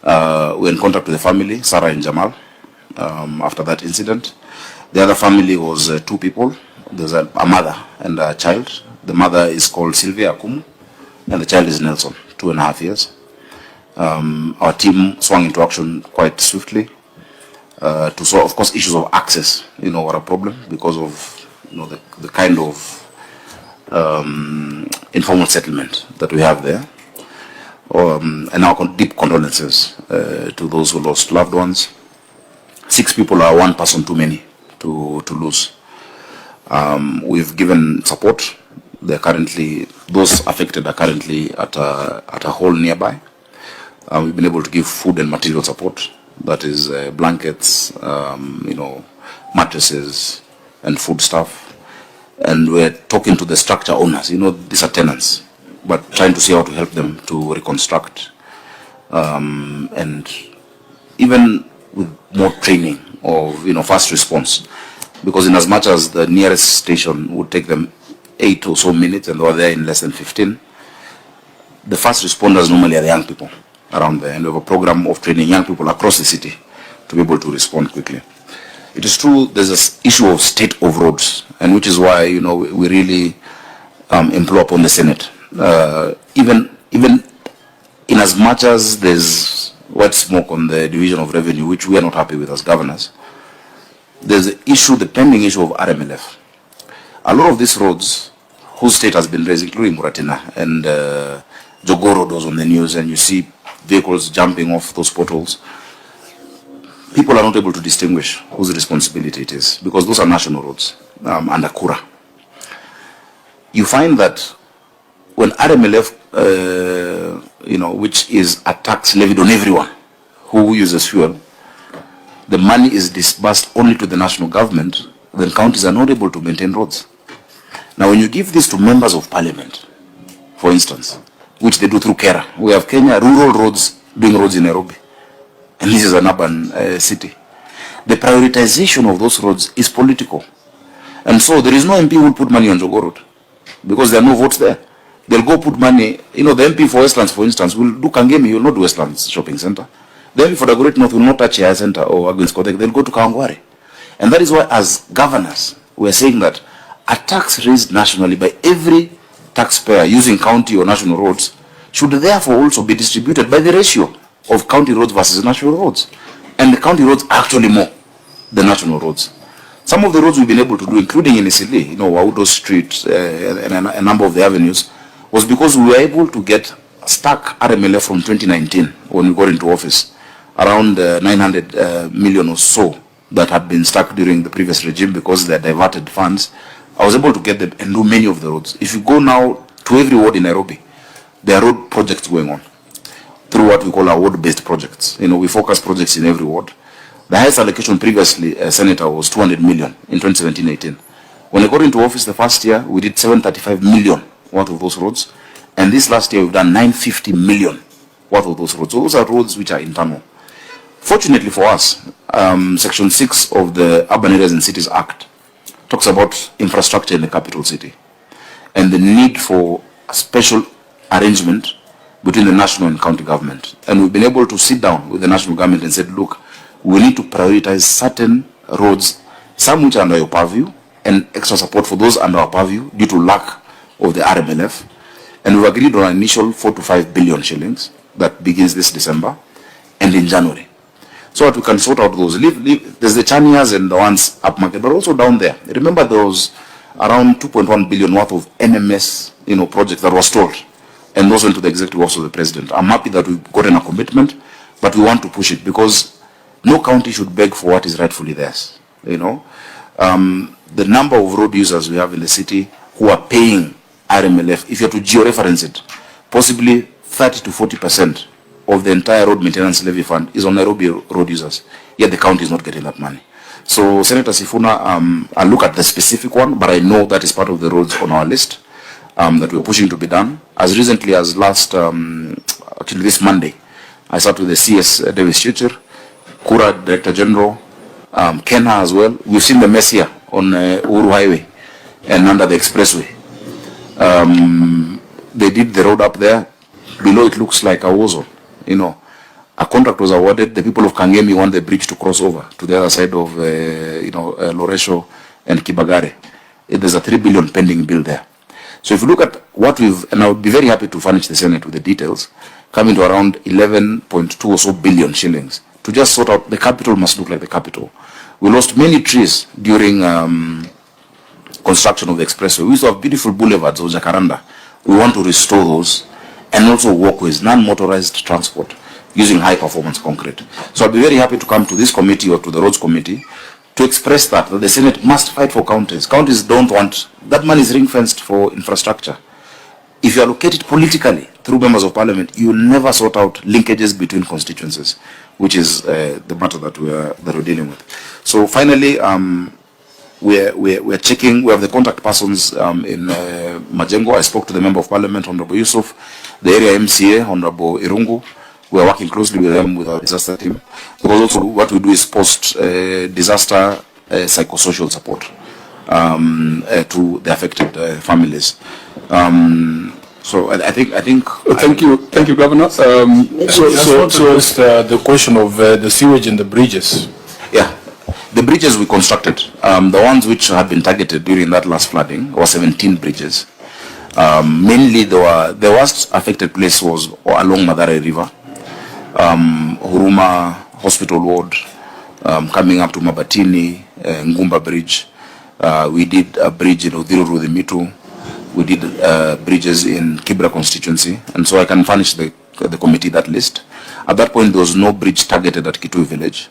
We're in contact with the family, Sarah and Jamal, after that incident. The other family was two people. There's a mother and a child. The mother is called Sylvia Akumu, and the child is Nelson, 2.5 years. Our team swung into action quite swiftly to solve, of course, issues of access, were a problem because of, the kind of informal settlement that we have there. And our deep condolences to those who lost loved ones. 6 people are one person too many to lose. We've given support. Those affected are currently at a hall nearby. We've been able to give food and material support. That is blankets, mattresses, and food stuff. And we're talking to the structure owners. These are tenants, but trying to see how to help them to reconstruct. And even with more training of, fast response. Because in as much as the nearest station would take them 8 or so minutes and they were there in less than 15, the fast responders normally are the young people around there, and we have a program of training young people across the city to be able to respond quickly. It is true there's this issue of state of roads, and which is why we really implore upon the Senate. Even in as much as there's white smoke on the division of revenue, which we are not happy with as governors, there's the pending issue of RMLF. A lot of these roads whose state has been raised, including Muratina and Jogoro was on the news, and you see vehicles jumping off those potholes. People are not able to distinguish whose responsibility it is, because those are national roads under Kura. You find that when RMLF, which is a tax levied on everyone who uses fuel, the money is disbursed only to the national government, then counties are not able to maintain roads. Now, when you give this to members of parliament, for instance, which they do through Kera, we have Kenya rural roads doing roads in Nairobi, and this is an urban city. The prioritization of those roads is political. And so there is no MP who will put money on Jogo Road, because there are no votes there. They'll go put money, the MP for Westlands, for instance, will do Kangemi, he will not do Westlands Shopping Center. The MP for the Great North will not touch Yaya Center or Agwins Kotek, they'll go to Kawangware. And that is why, as governors, we're saying that a tax raised nationally by every taxpayer using county or national roads should therefore also be distributed by the ratio of county roads versus national roads. And the county roads are actually more than national roads. Some of the roads we've been able to do, including in Isili, Waudo Street, and a number of the avenues, was because we were able to get stuck RMLF from 2019 when we got into office, around 900 million or so that had been stuck during the previous regime because they diverted funds. I was able to get them and do many of the roads. If you go now to every ward in Nairobi, there are road projects going on through what we call our ward-based projects. We focus projects in every ward. The highest allocation previously, Senator, was 200 million in 2017-18. When I got into office the first year, we did 735 million worth of those roads. And this last year, we've done 950 million worth of those roads. So those are roads which are internal. Fortunately for us, Section 6 of the Urban Areas and Cities Act talks about infrastructure in the capital city and the need for a special arrangement between the national and county government. And we've been able to sit down with the national government and said, look, we need to prioritize certain roads, some which are under your purview, and extra support for those under our purview due to lack of the RMLF. And we've agreed on an initial 4 to 5 billion shillings that begins this December and in January, so that we can sort out those. There's the Chanias and the ones up market, but also down there. Remember, there was around 2.1 billion worth of NMS, projects that were stalled, and those went to the executive office of the president. I'm happy that we've gotten a commitment, but we want to push it because no county should beg for what is rightfully theirs. The number of road users we have in the city who are paying RMLF, if you have to georeference it, possibly 30 to 40% of the entire road maintenance levy fund is on Nairobi road users, yet the county is not getting that money. So, Senator Sifuna, I'll look at the specific one, but I know that is part of the roads on our list that we're pushing to be done. As recently as actually this Monday, I sat with the CS Davis Chichir, Kura Director General, Kenya as well. We've seen the mess here on Uhuru Highway and under the expressway. They did the road up there. Below it looks like a war zone. A contract was awarded. The people of Kangemi want the bridge to cross over to the other side of, Loresho and Kibagare. There's a 3 billion pending bill there. So if you look at what we've, and I would be very happy to furnish the Senate with the details, coming to around 11.2 or so billion shillings to just sort out, the capital must look like the capital. We lost many trees during construction of the expressway. We used to have beautiful boulevards of Jacaranda. We want to restore those and also walkways, non-motorized transport using high-performance concrete. So I'll be very happy to come to this committee or to the roads committee to express that the Senate must fight for counties. Counties don't want, that money is ring-fenced for infrastructure. If you allocate it politically through members of parliament, you will never sort out linkages between constituencies, which is the matter that we're dealing with. So finally, we're checking. We have the contact persons in Majengo. I spoke to the member of parliament, Honorable Yusuf, the area MCA, Honorable Irungu. We are working closely with them, with our disaster team. Because also what we do is post-disaster psychosocial support to the affected families. So I think. Thank you, Governor. The question of the sewage and the bridges. Yeah, the bridges we constructed, the ones which had been targeted during that last flooding, were 17 bridges. Mainly, the worst affected place was along Madare River, Huruma Hospital Ward, coming up to Mabatini, Ngumba Bridge. We did a bridge in Odhiru Rudhimitu. We did bridges in Kibra constituency, and so I can furnish the committee that list. At that point, there was no bridge targeted at Kitui village,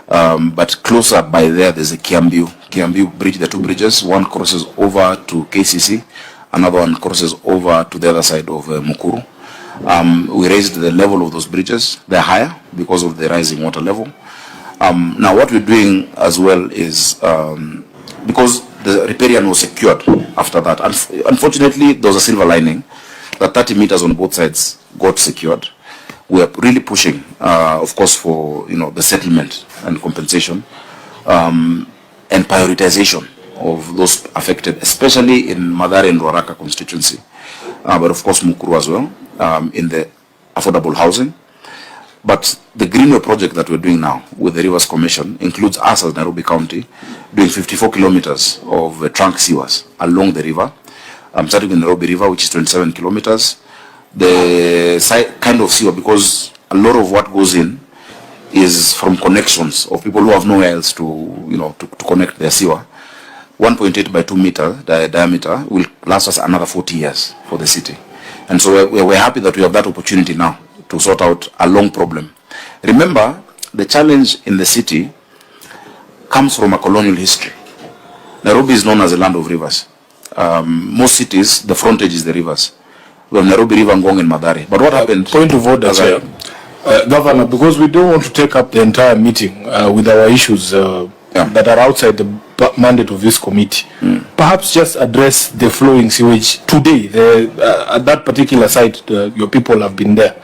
but closer by there's a Kiambu bridge, the two bridges. One crosses over to KCC, another one crosses over to the other side of Mukuru. We raised the level of those bridges. They're higher because of the rising water level. Now, what we're doing as well is, because the riparian was secured after that. Unfortunately, there was a silver lining that 30 meters on both sides got secured. We are really pushing, of course, for the settlement and compensation and prioritization of those affected, especially in Madare and Ruaraka constituency, but of course Mukuru as well, in the affordable housing. But the Greenway project that we're doing now with the Rivers Commission includes us as Nairobi County doing 54 kilometers of trunk sewers along the river, starting in Nairobi River, which is 27 kilometers. The kind of sewer, because a lot of what goes in is from connections of people who have nowhere else to connect their sewer. 1.8 by 2 meter diameter will last us another 40 years for the city. And so we're happy that we have that opportunity now to sort out a long problem. Remember, the challenge in the city comes from a colonial history. Nairobi is known as a land of rivers. Most cities, the frontage is the rivers. We have Nairobi River, Ngong and Madare. But what happened? Point of order, Chair. Governor, because we don't want to take up the entire meeting with our issues that are outside the mandate of this committee. Perhaps just address the flowing sewage today. At that particular site, your people have been there.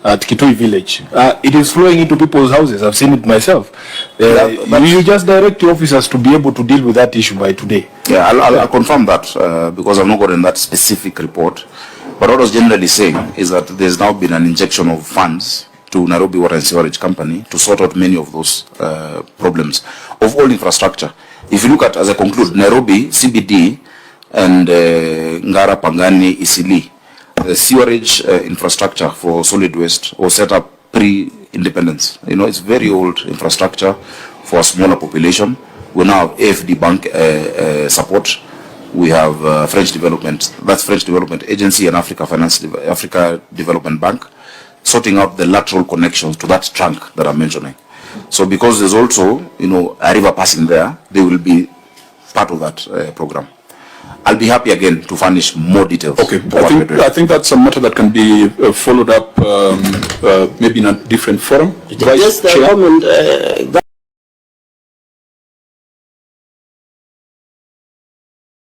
At Kitui village, it is flowing into people's houses. I've seen it myself. You just direct your officers to be able to deal with that issue by today. Yeah, I'll confirm that because I've not gotten that specific report. But what I was generally saying is that there's now been an injection of funds to Nairobi Water and Sewerage Company to sort out many of those problems of all infrastructure. If you look at, as I conclude, Nairobi, CBD, and Ngara, Pangani, Isili, the sewerage infrastructure for solid waste was set up pre-independence. It's very old infrastructure for a smaller population. We now have AFD Bank support. We have French Development Agency and Africa Development Bank sorting out the lateral connections to that trunk that I'm mentioning. So because there's also, a river passing there, they will be part of that program. I'll be happy again to furnish more details. Okay, I think that's a matter that can be followed up maybe in a different forum. Just a comment.